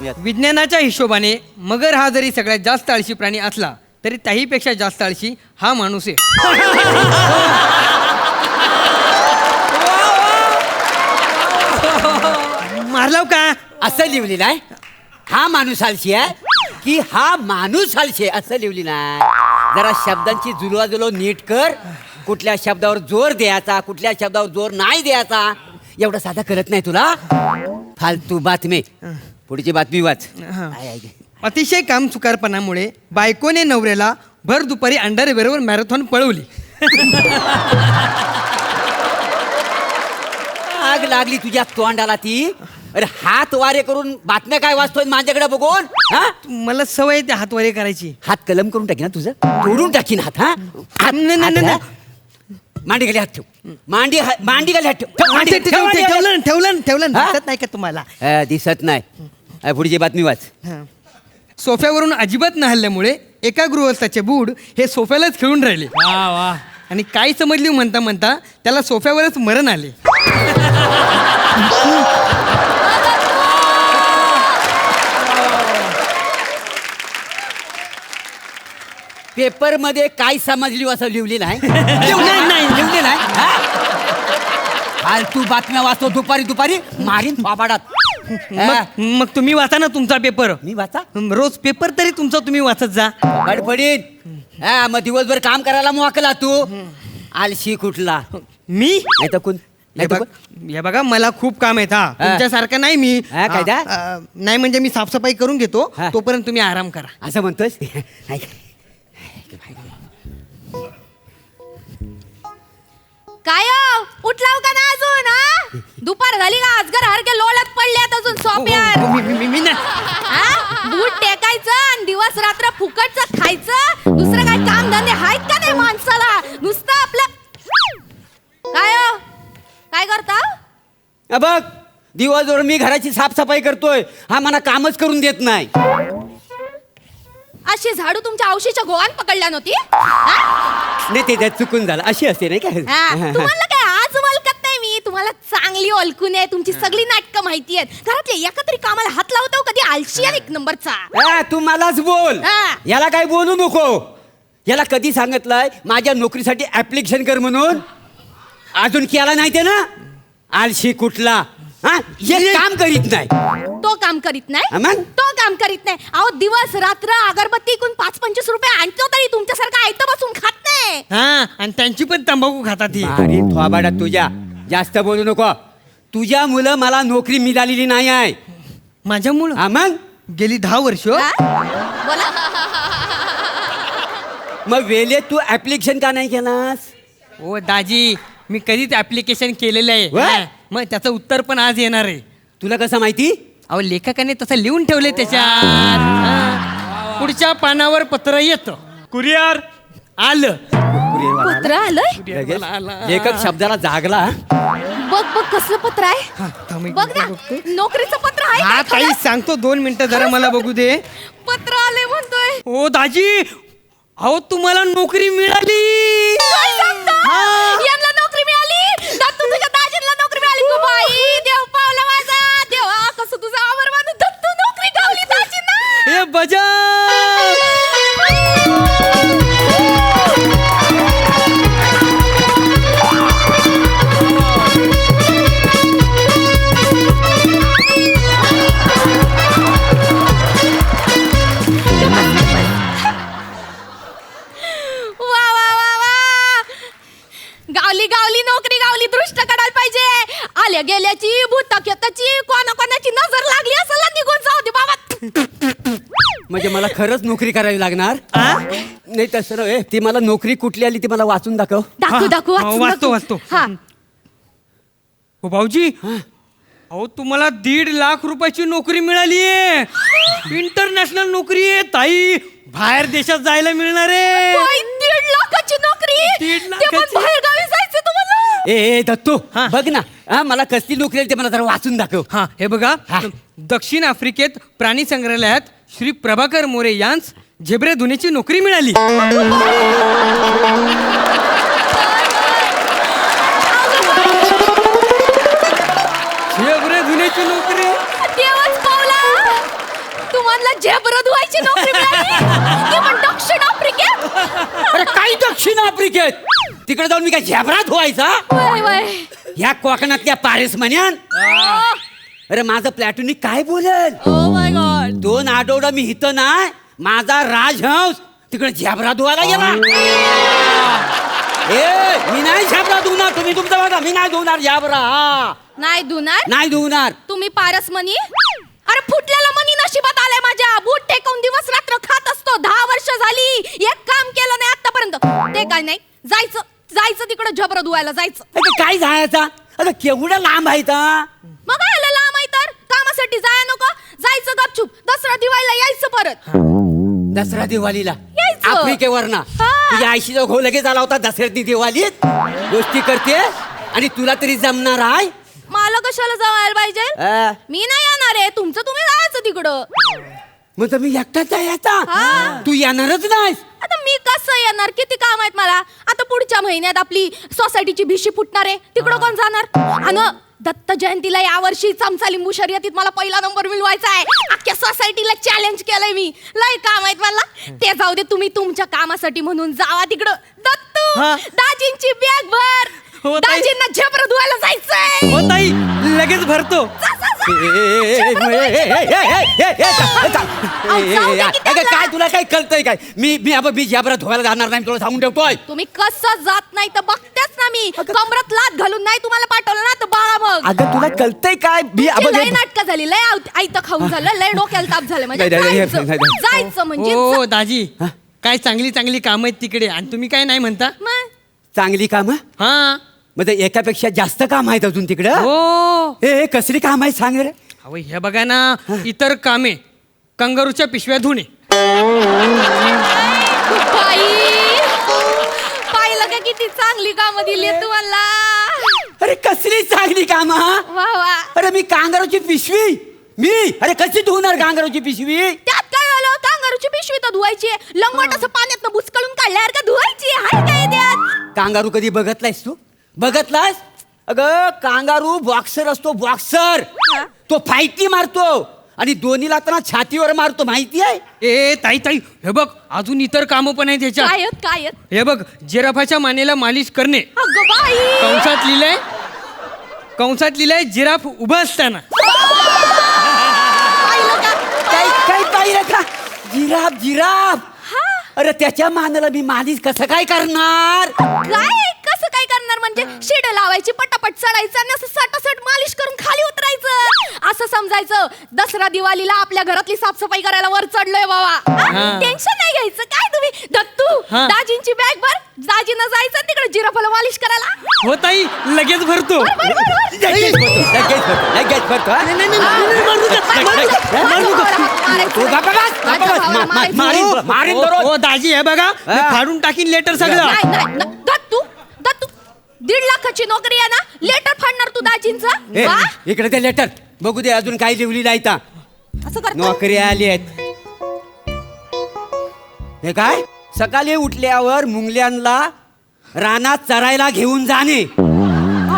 बातम्यात. विज्ञानाच्या हिशोबाने मगर हा जरी सगळ्यात जास्त आळशी प्राणी असला तरी त्याहीपेक्षा जास्त आळशी हा माणूस आहे. मारलाव का? असं लिहिलेलं आहे. हा माणूस आलशी आहे की हा माणूस आलशी आहे असं लिहिलेलं आहे. जरा शब्दांची जुळवाजुळव नीट कर. कुठल्या शब्दावर जोर द्यायचा, कुठल्या शब्दावर जोर नाही द्यायचा, एवढं साधा करत नाही तुला. फालतू बातमी. पुढची बातमी वाच. अतिशय काम चुकारपणामुळे बायकोने नवऱ्याला भर दुपारी अंडरवेअरवर मॅरेथॉन पळवली. आग लागली तुझ्या तोंडाला ती. अरे हात वारे करून बातम्या काय वाचतोय माझ्याकडे बघून? हा, मला सवय आहे त्या हातवारे करायची. हात कलम करून टाकी ना तुझं, तोडून टाकीन हात. हा नाही, नाही, नाही. मांडी खाली हात ठेव. मांडी खाली हात ठेव. ठेवलं हा? दिसत नाही का तुम्हाला? दिसत नाही. पुढची बातमी वाच. सोफ्यावरून अजिबात न हल्ल्यामुळे एका गृहस्थाचे बूड हे सोफ्यालाच खेळून राहिले. वा वा. आणि काय समजली म्हणता म्हणता त्याला सोफ्यावरच मरण आले. पेपर मध्ये काय समजली असं लिहिलेलं आहे? नाही. लिहिलेलं आहे. फालतू बातम्या वाचतो दुपारी मारीन थोबाडात. मग तुम्ही वाचा ना तुमचा पेपर. मी वाचा रोज पेपर तरी तुमचा तुम्ही वाचत जा. गडबडीत. मग दिवसभर काम करायला मोकला तू. आलशी कुठला? मी नाही तर कोण? हे बघा मला खूप काम आहेत. हा तुमच्यासारखं नाही मी. काय द्या? नाही म्हणजे मी साफसफाई करून घेतो. हा. तोपर्यंत तुम्ही आराम करा. असं म्हणतोस? काय उठलाव का ना अजून? हा दुपार झाली का? अजगर हारके लोळत पडल्यात अजून सोप्यावर. मी नाही. हा बूट टेकायचं आणि दिवस रात्र फुकटचं खायचं. दुसरं काय काम धंदे आहेत का नाही माणसाला? नुसतं आपलं काय करता? बघ दिवसभर मी घराची साफसफाई करतोय, हा मला कामच करून देत नाही. अशी झाडू तुमच्या औशीच्या गोवान पकडल्या नव्हती? नाही ते त्यात चुकून झालं. अशी असते नाही तुम्हाला काय आज ओळखत नाही मी. तुम्हाला चांगली ओळखून आहे. तुमची सगळी नाटकं माहिती आहेत. घरातले एका तरी कामाला हात लावतो कधी आलशी आणि 1 नंबरचा. तू मलाच बोल. याला काय बोलू नको. याला कधी सांगितलंय माझ्या नोकरीसाठी ऍप्लिकेशन कर म्हणून? अजून केला नाही ते ना. आलशी कुठला? हे काम करीत नाही. तो काम करीत नाही. मग? तो काम करीत नाही. अहो दिवस रात्र अगरबत्ती इकून 5-25 रुपये आणतो तरी तुमच्यासारखं आयतं बसून खात नाही. हा आणि त्यांची पण तंबाखू खातात ही. अरे थोबाडात तुझ्या जास्त बोलू नको. तुझ्या मुलं मला नोकरी मिळालेली नाही आहे. माझ्या मुलं मग गेली 10 वर्ष. बोला. मग वेळेत तू ऍप्लिकेशन का नाही केलास? ओ दाजी मी कधीच ऍप्लिकेशन केलेलं वा? आहे. मग त्याचं उत्तर पण आज येणार आहे. तुला कसं माहिती? अहो लेखकाने तसं लिहून ठेवले त्याच्यात. पुढच्या पानावर पत्र येतं. कुरिअर आलं. पत्र आलंय. लगेच आला. लेखक शब्दाला जागला. बघ कसलं पत्र आहे. थांब एक बघ ना मिनिट नोकरीचं पत्र आहे हा का ताई खरंच? सांगतो 2 मिनिटं जरा मला बघू दे. पत्र आले म्हणतोय. ओ दाजी अहो तुम्हाला नोकरी मिळाली. काय सांगतो? यांना नोकरी मिळाली. दत्तू तुझ्या दाजींना नोकरी मिळाली. गो बाई देव पावला माझा. देवा कसं तुझं आवर मानून दत्तू नोकरी गावली दाजींना. हे बजा वा वा वा वा. गावली नोकरी गावली. दृष्ट काढायला पाहिजे. आल्या गेल्याची भूतकेताची कोणाची नजर लागली असेल निघून जाऊ दे बाबा. म्हणजे मला खरंच नोकरी करावी लागणार? नाही तसं नव्हे. ती मला नोकरी कुठली आली ती मला वाचून दाखव. दाखव वाचतो. हा हो भाऊजी अहो तुम्हाला 1.5 लाख रुपयाची नोकरी मिळाली आहे. इंटरनॅशनल नोकरी आहे ताई. बाहेर देशात जायला मिळणार आहे. 1.5 लाखाची नोकरी. 1.5 ते पण लाखाची. बाहेर गावी जायचं तुम्हाला. ए दत्तू हा. बघ ना. मला कसली नोकरी आली ते मला जरा वाचून दाखव. हा हे बघा हा. दक्षिण आफ्रिकेत प्राणी संग्रहालयात श्री प्रभाकर मोरे यांस झेब्रे धुण्याची नोकरी मिळाली. झेब्रे धुण्याची नोकरी. देवच पावला. सुमनला झेब्रा धुवायची नोकरी मिळाली ती पण दक्षिण आफ्रिकेत. अरे काही दक्षिण आफ्रिकेत तिकडे जाऊन मी काय झेब्रा धुवायचा? वय वय ह्या कोकणातल्या पारिस म्हण्यान. अरे माझं प्लॅटूनिक काय बोलेल? Oh my God. 2 आठवडा मी इथं नाही, माझा राजहंस तिकडे झेब्रा धुवायला गेला. ए मी नाही झेब्रा धुवणार, तुम्ही तुमचा बघा, मी नाही धुवणार झेब्रा. नाही धुणार नाही धुवणार. तुम्ही पारस मनी. अरे फुटलेला मनी नशिबात आलाय माझ्या. बूट टेकवून दिवस रात्र खात असतो. 10 वर्ष झाली एक काम केलं नाही आतापर्यंत. ते काय नाही, जायचं जायचं तिकडे झबरा धुवायला जायचं. अगं काय जायचा? अगं केवढा लांब आहे ता? मग आलं लांब आहे तर कामासाठी जाया नको. जायचं गपचूप दसरा दिवाळीला यायचं परत. दसरा दिवाळीला यायचं. आफ्रिकेवर ना हा. तुझ्या आईशीचा घो लगेच आला होता दसऱ्याची दिवाळीत. गोष्टी करते आणि तुला तरी जमणार आहे? मला कशाला जावायला पाहिजे? मी नाही येणार आहे. तुमचं तुम्ही जायचं तिकडं. मग तर मी एकटाच जायचा. हा. तू येणारच नाहीस. आता मी कसं येणार? किती काम आहेत मला. आता पुढच्या महिन्यात आपली सोसायटीची भिशी फुटणार आहे. तिकडं कोण जाणार? आणि दत्त जयंतीला यावर्षी चमचा लिंबू शर्यतीत मला पहिला नंबर मिळवायचा आहे. अख्ख्या सोसायटीला चॅलेंज केलंय मी. लय काम आहेत मला. ते जाऊ दे, तुम्ही तुमच्या कामासाठी म्हणून जावा तिकडं. दत्तू हा. दाजींची बॅग भर. हो, ताई. दाजींना झेब्रा धुवायला जायचंय. हो ताई, लगेच भरतो. काय तुला काय कळतंय काय? मी झेब्रा धुवायला जाणार नाही तुला सांगून ठेवतोय. तुम्ही कसं जात नाही तर बघतेच ना मी. कमरात लात घालून नाही तुम्हाला पाठवलं ना तर बाळा मग. अगं तुला कळतंय काय? लय नाटक झाली, लय आयतं खाऊन झालं, लय डोक्याला ताप झालं. म्हणजे नाही, जायचं म्हणजे हो दाजी, काय चांगली चांगली काम आहेत तिकडे आणि तुम्ही काय नाही म्हणता? मग चांगली काम. हा. म्हणजे एकापेक्षा जास्त काम आहेत अजून तिकडं. हो. ए कसली काम आहे सांग रे. अहो हे बघा ना, इतर कामे कंगारूच्या पिशव्या धुणे. बाई, पाहिलं का किती चांगली कामं दिली तुम्हाला. अरे कसली चांगली काम? वा वा. अरे मी कांगारूची पिशवी अरे कशी धुवणार कांगारूची पिशवी? त्यात काय झालं? कांगारूची पिशवी तर धुवायची. लंगोट असं पाण्यात बुचकळून काढल्यावर का धुवायची? हाय काय त्यात? कांगारू कधी बघतलायस तू? बघतलास? अगं कांगारू बॉक्सर असतो, बॉक्सर. तो फाईटनी मारतो आणि दोन्ही लाताना छातीवर मारतो, माहिती आहे? ए ताई ताई, हे बघ अजून इतर कामं पण आहेत ह्याच्यात. काय हे बघ, जिराफाच्या मानेला मालिश करणे. अगं बाई. कंसात लिहिलंय जिराफ उभं असताना. पाहिलं का? काय पाहिलं का? जिराफ. अरे त्याच्या मानाला मी मालिश कसं काय करणार? कसं काय करणार म्हणजे? शिड लावायची, पटापट चढायचं आणि असं सटासट मालिश करून खाली उतरायचं. असं समजायचं दसरा दिवाळीला आपल्या घरातली साफसफाई करायला वर चढलोय बाबा. टेन्शन नाही घ्यायचं. काय तुम्ही दत्तू, हा. दाजींची बॅग भर. दाजीनं जायचं तिकडे जिराफाला मालिश करायला. हो ताई, लगेच भरतो. लगेच भरतो, हा? मारीन दररोज. हो दाजी, हे बघा मी फाडून टाकीन लेटर सगळं. नाही, दत्तू 1.5 लाखाची नोकरी आहे ना, लेटर फाडणार तू दाजींचं? ए, वा? इकडे ते लेटर बघू दे, अजून काही लिहिली नाही. असं करतो. नोकरी आली आहेत. हे काय? सकाळी उठल्यावर मुंगल्यांना रानात चरायला घेऊन जाणे.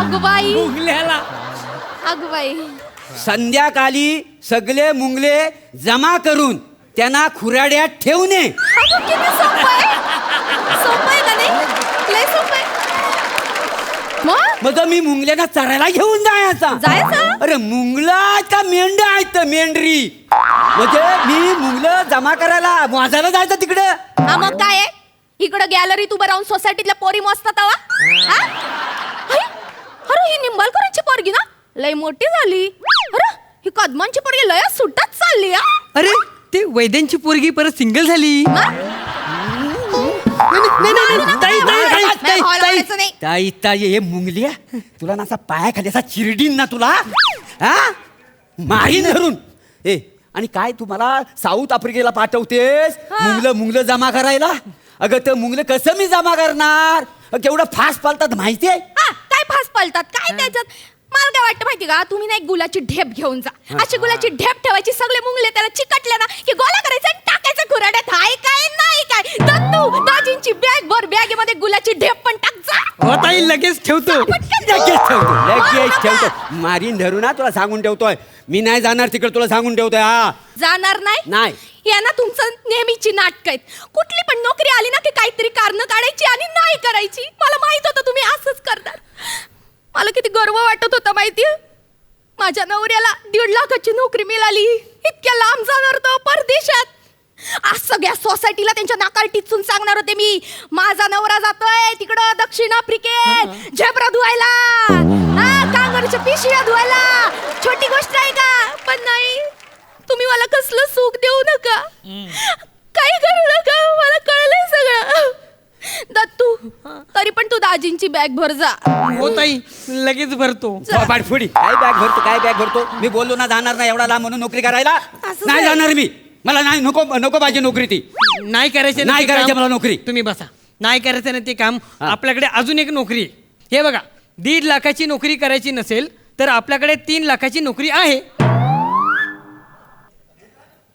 अगबाई, मुंगल्याला. अगबाई. संध्याकाळी सगळे मुंगले जमा करून त्यांना खुराड्यात ठेवणे. अगं किती सोपं आहे. सोपं आहे का नाही? लय सोपं आहे. मग मग मी मुंगल्यांना चरायला घेऊन जायचं? अरे मुंगला का मेंढ्या आहेत? मेंढरी. म्हणजे मी मुंगलं जमा करायला मोजायला जायचं तिकडं. हा मग काय आहे? इकडं गॅलरीत उभं राहून सोसायटीतल्या पोरी मोजतात हवा. अरे ही निंबाळकरांची पोरगी ना लय मोठी झाली. अरे ही कदमांची पोरगी लय सुटत चालली. अरे ते वैद्यांची पोरगी परत सिंगल झाली. ताई हे मुंगलिया तुला ना असा पायाखाली असा चिरडीन ना तुला, हा? मारीन धरून. ए आणि काय तू मला साऊथ आफ्रिकेला पाठवतेस मुंगलं जमा करायला? अगं ते मुंगलं कसं मी जमा करणार? केवढं फास्ट पालतात माहिती आहे? काय फास्ट पळतात काय त्याच्यात? मला काय वाटतं माहिती का, तुम्ही ना एक गुलाची ढेप घेऊन जा. अशी गुलाची ढेप ठेवायची, सगळे मुंगले त्याला चिकटले ना की गोला करायचा आणि टाकायचं खुराड्यात. हाय काय नाही काय? दत्तू दाजींची बॅग भर, बॅगेमध्ये गुलाची ढेप पण टाक जा. हो ताई लगेच ठेवतो. लगेच ठेवतो मारीन धरू ना तुला सांगून ठेवतोय मी नाही जाणार तिकडे तुला सांगून ठेवतोय हा जाणार नाही नाही या ना तुमचं नेहमीची नाटक आहेत. कुठली पण नोकरी आली ना की काहीतरी कारण काढायची आणि नाही करायची. मला माहित होतं तुम्ही असंच करणार. मला किती गर्व वाटत होता माहितीये. माझ्या नवऱ्याला 1.5 लाखाची नोकरी मिळाली. इतक्या लांब जाणार तो परदेशात. आज सगळ्या सोसायटीला त्यांच्या नाकाल टिचून सांगणार होते मी माझा नवरा जातोय तिकडं दक्षिण आफ्रिकेत झेब्रा धुवायला, कांगारूच्या पिशव्या धुवायला. छोटी गोष्ट आहे का? पण नाही, तुम्ही मला कसलं सुख देऊ नका, काही करू नका. मला कळलंय सगळं. दत्तू तरी पण तू दाजींची बॅग भर जा. हो ताई लगेच भरतो. पाठफोडी काय बॅग भरतो मी बोललो ना जाणार नाही एवढा लांब म्हणून नोकरी करायला. असं नाही काय? जाणार मी. मला नाही नको पाहिजे नोकरी ती. नाही करायचं नाही करायचं मला नोकरी. तुम्ही बसा. नाही करायचं ना ते काम. आपल्याकडे अजून एक नोकरी आहे. हे बघा 1.5 लाखाची नोकरी करायची नसेल तर आपल्याकडे 3 लाखाची नोकरी आहे.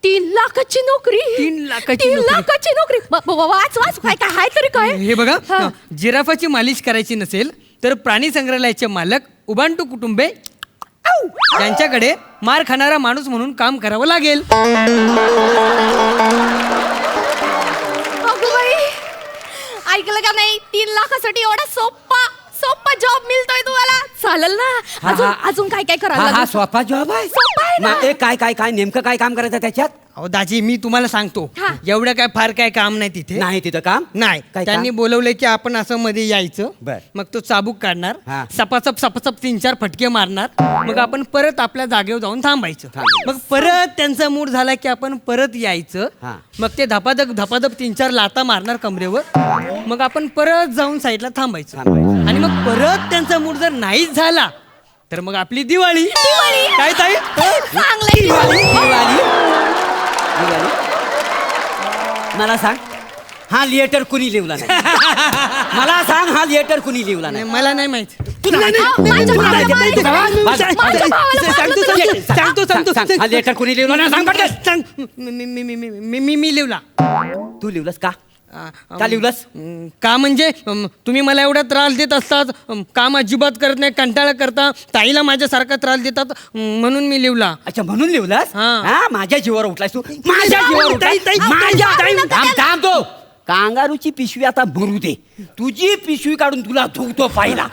3 लाखाची नोकरी. 3 लाखाची 3 नोकरी. लाखाची नोकरी. वाच काय काय हाय तरी काय. हे बघा हा. जिराफाची मालिश करायची नसेल तर प्राणी संग्रहालयाचे मालक उबांटू कुटुंबे यांच्याकडे मार खाणारा माणूस म्हणून काम करावं लागेल. अगं बाई, ऐकलं का नाही? 3 लाखासाठी एवढा सोप्पा जॉब मिळतोय तुम्हाला. चालेल ना? अजून काय काय करायला हा लागेल? सोपा जॉब आहे. सोपा आहे ना? काय नेमकं काय काम करायचं त्याच्यात? अहो दाजी मी तुम्हाला सांगतो हा. एवढं काय फार काय काम नाही तिथे. नाही तिथं काम नाही काय त्यांनी काम? बोलवलंय की आपण असं मध्ये यायचं. बर. मग तो चाबूक काढणार हा. सपासप 3-4 फटके मारणार. मग आपण परत आपल्या जागेवर जाऊन थांबायचं. थांबायचं. मग परत त्यांचा मूड झाला की आपण परत यायचं. हा. मग ते धपाधप 3-4 लाता मारणार कमरेवर. मग आपण परत जाऊन साईडला थांबायचं. आणि मग परत त्यांचा मूड जर नाहीच झाला तर मग आपली दिवाळी. काय ताई? चांगलंय. दिवाळी. मला सांग हा लेटर कुणी लिहिला नाही. मला सांग हा लेटर कुणी लिहिला नाही. नाही, मला नाही माहित. हा लेटर कुणी लिहिला नाही सांग पटकन. सांग. मी लिवला. तू लिहिलंस का? का लिहिलंस? का म्हणजे तुम्ही मला एवढा त्रास देत असतात, काम अजिबात करत नाही, कंटाळा करता, ताईला माझ्यासारखा त्रास देतात म्हणून मी लिवला. अच्छा म्हणून लिहिलंस? हा. हा माझ्या जीवावर उठलास तू. माझ्या जीवावर उठलास. थांब तो कांगारूची पिशवी आता भरू दे. तुझी पिशवी काढून तुला धुतो पाहिला.